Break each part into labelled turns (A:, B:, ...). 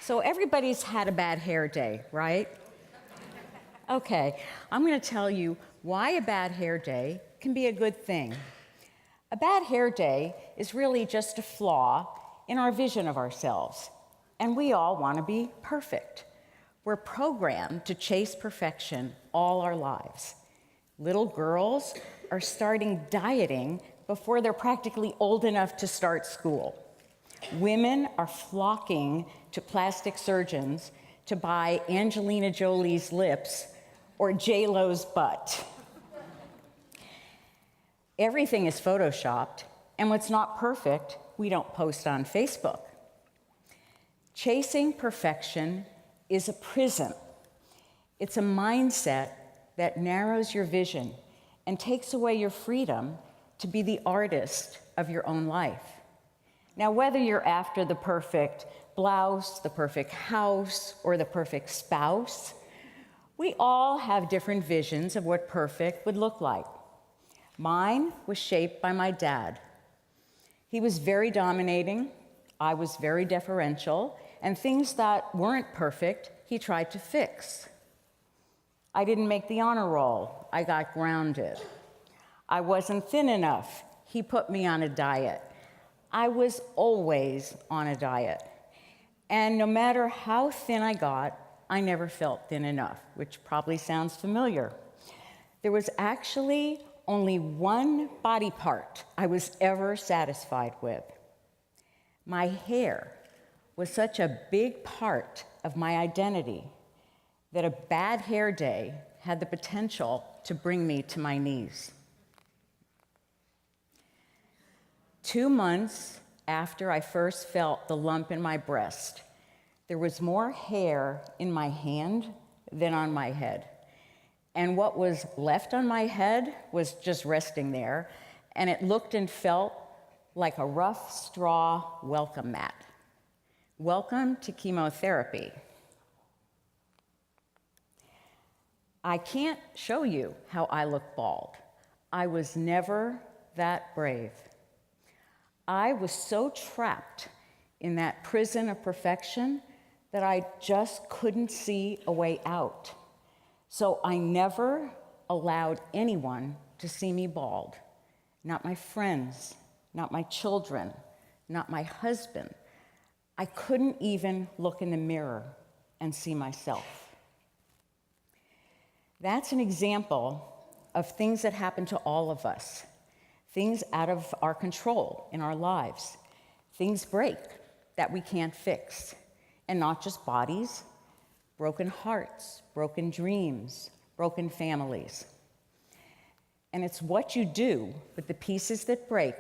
A: So everybody's had a bad hair day, right? Okay, I'm going to tell you why a bad hair day can be a good thing. A bad hair day is really just a flaw in our vision of ourselves, and we all want to be perfect. We're programmed to chase perfection all our lives. Little girls are starting dieting before they're practically old enough to start school. Women are flocking to plastic surgeons to buy Angelina Jolie's lips or J-Lo's butt. Everything is photoshopped, and what's not perfect, we don't post on Facebook. Chasing perfection is a prison. It's a mindset that narrows your vision and takes away your freedom to be the artist of your own life. Now, whether you're after the perfect blouse, the perfect house, or the perfect spouse, we all have different visions of what perfect would look like. Mine was shaped by my dad. He was very dominating, I was very deferential, and things that weren't perfect, he tried to fix. I didn't make the honor roll, I got grounded. I wasn't thin enough, he put me on a diet. I was always on a diet. And no matter how thin I got, I never felt thin enough, which probably sounds familiar. There was actually only one body part I was ever satisfied with. My hair was such a big part of my identity that a bad hair day had the potential to bring me to my knees. 2 months after I first felt the lump in my breast, there was more hair in my hand than on my head. And what was left on my head was just resting there, and it looked and felt like a rough straw welcome mat. Welcome to chemotherapy. I can't show you how I look bald. I was never that brave. I was so trapped in that prison of perfection that I just couldn't see a way out. So I never allowed anyone to see me bald. Not my friends, not my children, not my husband. I couldn't even look in the mirror and see myself. That's an example of things that happen to all of us. Things out of our control in our lives. Things break that we can't fix. And not just bodies, broken hearts, broken dreams, broken families. And it's what you do with the pieces that break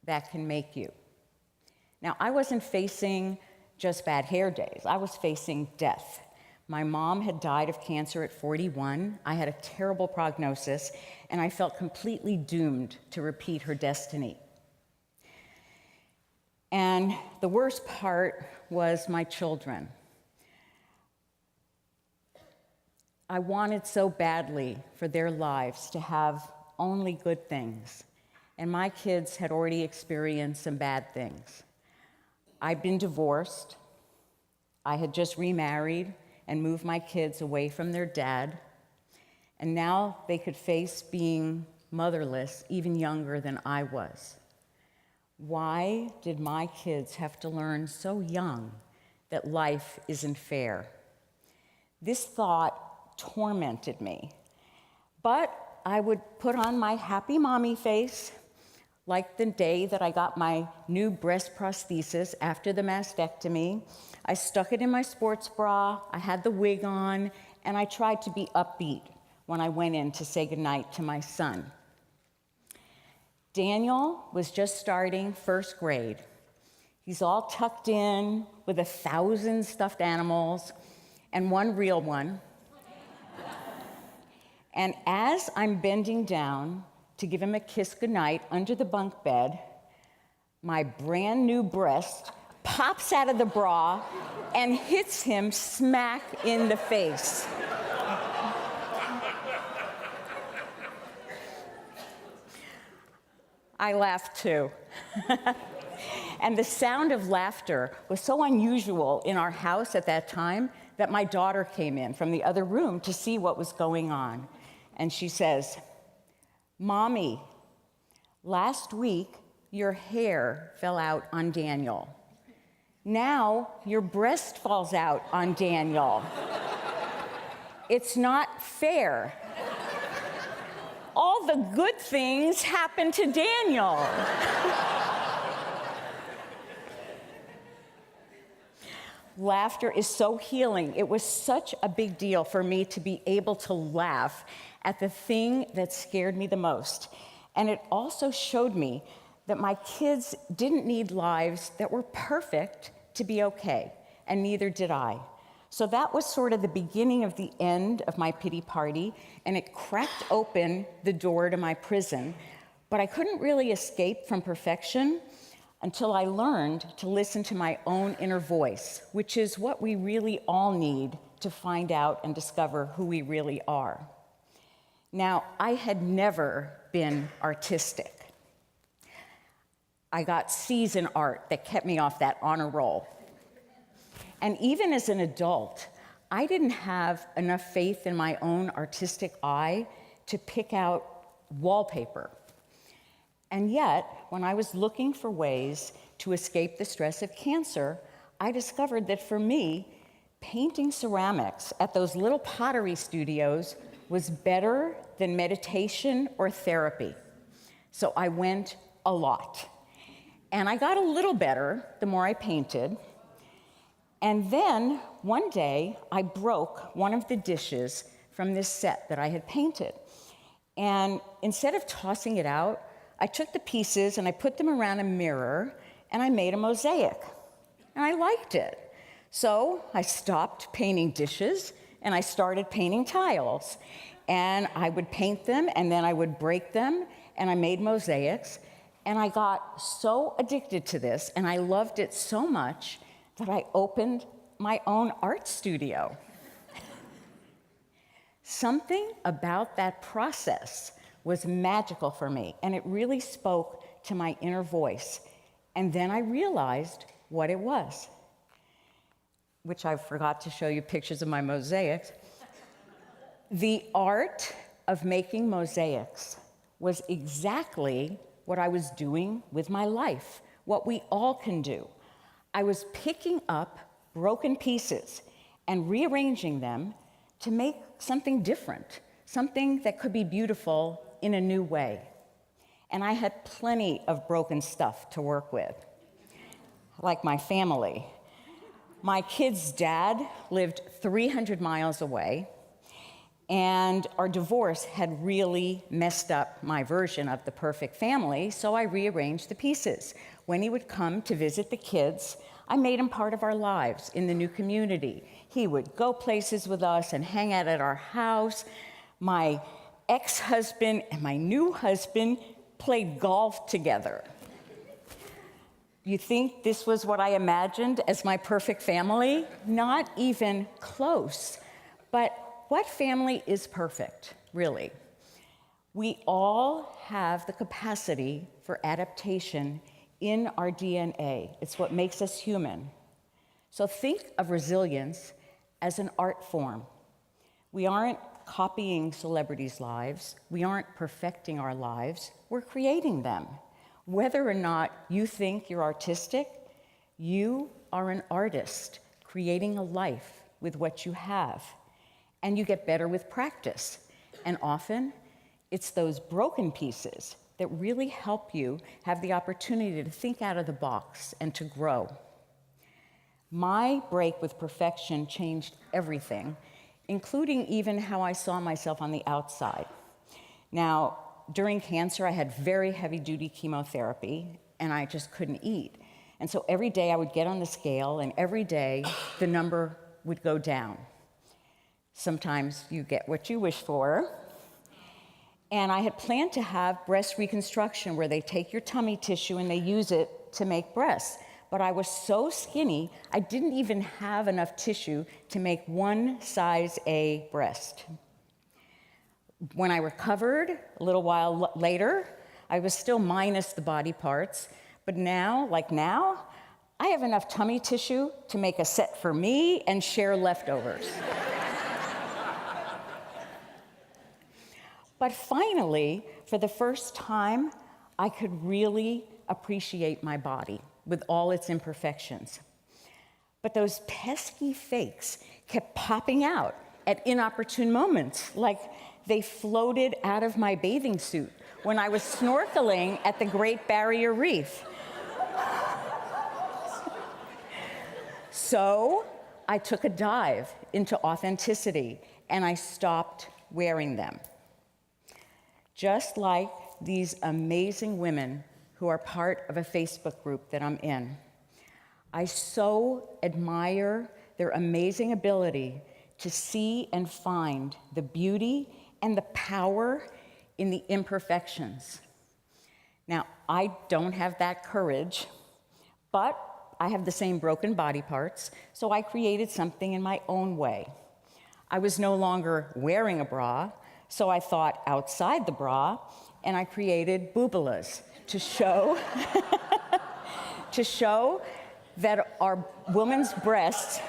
A: that can make you. Now, I wasn't facing just bad hair days. I was facing death. My mom had died of cancer at 41. I had a terrible prognosis, and I felt completely doomed to repeat her destiny. And the worst part was my children. I wanted so badly for their lives to have only good things, and my kids had already experienced some bad things. I'd been divorced. I had just remarried and moved my kids away from their dad, and now they could face being motherless even younger than I was. Why did my kids have to learn so young that life isn't fair? This thought tormented me, but I would put on my happy mommy face, like the day that I got my new breast prosthesis after the mastectomy. I stuck it in my sports bra, I had the wig on, and I tried to be upbeat when I went in to say goodnight to my son. Daniel was just starting first grade. He's all tucked in with 1,000 stuffed animals and one real one. And as I'm bending down to give him a kiss goodnight under the bunk bed, my brand new breast pops out of the bra and hits him smack in the face. I laughed too. And the sound of laughter was so unusual in our house at that time that my daughter came in from the other room to see what was going on. And she says, "Mommy, last week your hair fell out on Daniel. Now your breast falls out on Daniel. It's not fair. All the good things happen to Daniel." Laughter is so healing. It was such a big deal for me to be able to laugh at the thing that scared me the most. And it also showed me that my kids didn't need lives that were perfect to be okay, and neither did I. So that was sort of the beginning of the end of my pity party, and it cracked open the door to my prison. But I couldn't really escape from perfection until I learned to listen to my own inner voice, which is what we really all need to find out and discover who we really are. Now, I had never been artistic. I got C's in art that kept me off that honor roll. And even as an adult, I didn't have enough faith in my own artistic eye to pick out wallpaper. And yet, when I was looking for ways to escape the stress of cancer, I discovered that for me, painting ceramics at those little pottery studios was better than meditation or therapy. So I went a lot. And I got a little better the more I painted. And then, one day, I broke one of the dishes from this set that I had painted. And instead of tossing it out, I took the pieces and I put them around a mirror and I made a mosaic. And I liked it. So I stopped painting dishes and I started painting tiles. And I would paint them and then I would break them and I made mosaics. And I got so addicted to this and I loved it so much that I opened my own art studio. Something about that process was magical for me, and it really spoke to my inner voice. And then I realized what it was, which I forgot to show you pictures of my mosaics. The art of making mosaics was exactly what I was doing with my life, what we all can do. I was picking up broken pieces and rearranging them to make something different, something that could be beautiful in a new way. And I had plenty of broken stuff to work with, like my family. My kid's dad lived 300 miles away, and our divorce had really messed up my version of the perfect family, so I rearranged the pieces. When he would come to visit the kids, I made him part of our lives in the new community. He would go places with us and hang out at our house. My ex-husband and my new husband played golf together. You think this was what I imagined as my perfect family? Not even close. But what family is perfect, really? We all have the capacity for adaptation in our DNA. It's what makes us human. So think of resilience as an art form. We aren't copying celebrities' lives. We aren't perfecting our lives. We're creating them. Whether or not you think you're artistic, you are an artist creating a life with what you have. And you get better with practice. And often, it's those broken pieces that really help you have the opportunity to think out of the box and to grow. My break with perfection changed everything, including even how I saw myself on the outside. Now, during cancer, I had very heavy-duty chemotherapy, and I just couldn't eat. And so every day I would get on the scale, and every day the number would go down. Sometimes you get what you wish for. And I had planned to have breast reconstruction, where they take your tummy tissue and they use it to make breasts. But I was so skinny, I didn't even have enough tissue to make one size A breast. When I recovered, a little while later, I was still minus the body parts, But now, like now, I have enough tummy tissue to make a set for me and share leftovers. But finally, for the first time, I could really appreciate my body with all its imperfections. But those pesky fakes kept popping out at inopportune moments, like they floated out of my bathing suit when I was snorkeling at the Great Barrier Reef. So I took a dive into authenticity and I stopped wearing them. Just like these amazing women who are part of a Facebook group that I'm in. I so admire their amazing ability to see and find the beauty and the power in the imperfections. Now, I don't have that courage, but I have the same broken body parts, so I created something in my own way. I was no longer wearing a bra, so I thought outside the bra, and I created boobalas to show, that our woman's breasts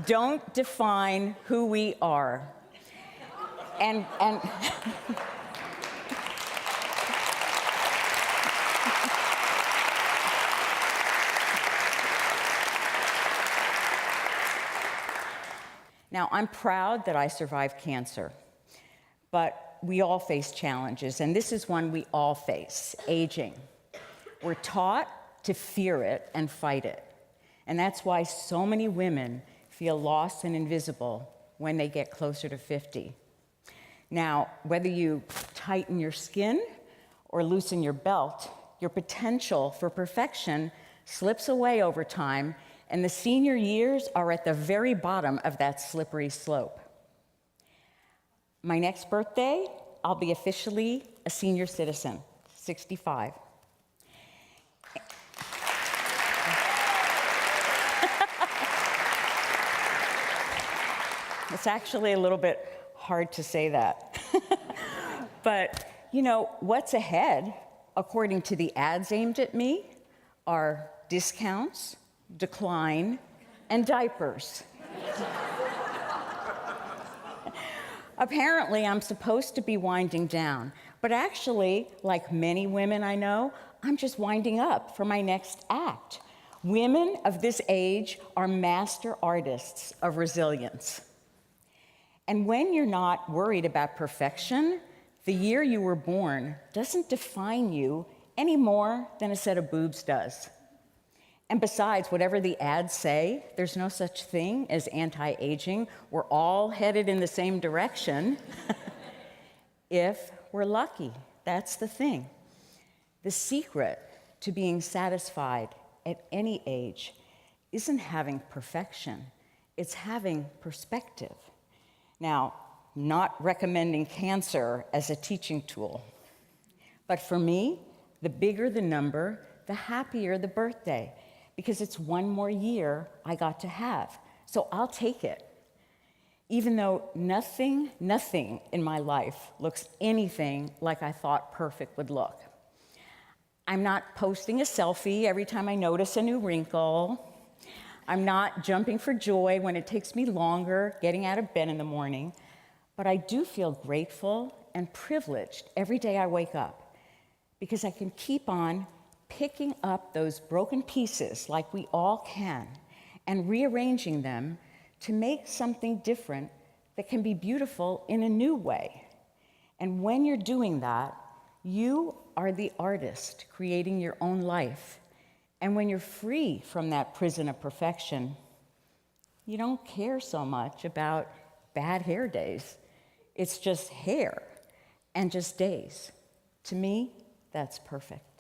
A: don't define who we are. And now, I'm proud that I survived cancer, but we all face challenges, and this is one we all face: aging. We're taught to fear it and fight it, and that's why so many women feel lost and invisible when they get closer to 50. Now, whether you tighten your skin or loosen your belt, your potential for perfection slips away over time, and the senior years are at the very bottom of that slippery slope. My next birthday, I'll be officially a senior citizen, 65. It's actually a little bit hard to say that. But, you know, what's ahead, according to the ads aimed at me, are discounts, decline, and diapers. Apparently, I'm supposed to be winding down, but actually, like many women I know, I'm just winding up for my next act. Women of this age are master artists of resilience. And when you're not worried about perfection, the year you were born doesn't define you any more than a set of boobs does. And besides, whatever the ads say, there's no such thing as anti-aging. We're all headed in the same direction if we're lucky. That's the thing. The secret to being satisfied at any age isn't having perfection. It's having perspective. Now, not recommending cancer as a teaching tool, but for me, the bigger the number, the happier the birthday, because it's one more year I got to have. So I'll take it. Even though nothing in my life looks anything like I thought perfect would look. I'm not posting a selfie every time I notice a new wrinkle. I'm not jumping for joy when it takes me longer getting out of bed in the morning, but I do feel grateful and privileged every day I wake up because I can keep on picking up those broken pieces like we all can and rearranging them to make something different that can be beautiful in a new way. And when you're doing that, you are the artist creating your own life. And when you're free from that prison of perfection, you don't care so much about bad hair days. It's just hair and just days. To me, that's perfect.